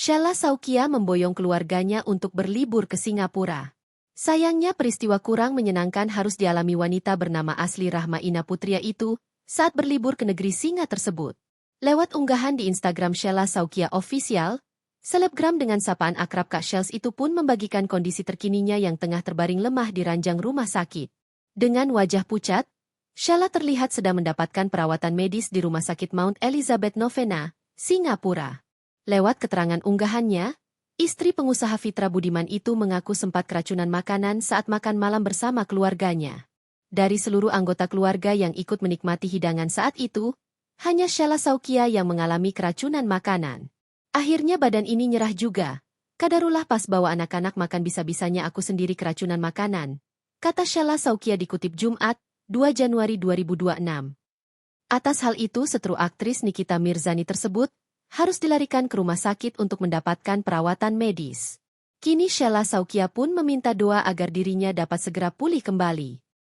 Sheila Saukia memboyong keluarganya untuk berlibur ke Singapura. Sayangnya peristiwa kurang menyenangkan harus dialami wanita bernama asli Rahma Ina Putria itu saat berlibur ke negeri singa tersebut. Lewat unggahan di Instagram Sheila Saukia Official, selebgram dengan sapaan akrab Kak Shels itu pun membagikan kondisi terkininya yang tengah terbaring lemah di ranjang rumah sakit. Dengan wajah pucat, Sheila terlihat sedang mendapatkan perawatan medis di Rumah Sakit Mount Elizabeth Novena, Singapura. Lewat keterangan unggahannya, istri pengusaha Fitra Budiman itu mengaku sempat keracunan makanan saat makan malam bersama keluarganya. Dari seluruh anggota keluarga yang ikut menikmati hidangan saat itu, hanya Sheila Saukia yang mengalami keracunan makanan. Akhirnya badan ini nyerah juga. Kadarullah pas bawa anak-anak makan bisa-bisanya aku sendiri keracunan makanan, kata Sheila Saukia dikutip Jumat, 2 Januari 2026. Atas hal itu setru aktris Nikita Mirzani tersebut harus dilarikan ke rumah sakit untuk mendapatkan perawatan medis. Kini Sheila Saukia pun meminta doa agar dirinya dapat segera pulih kembali.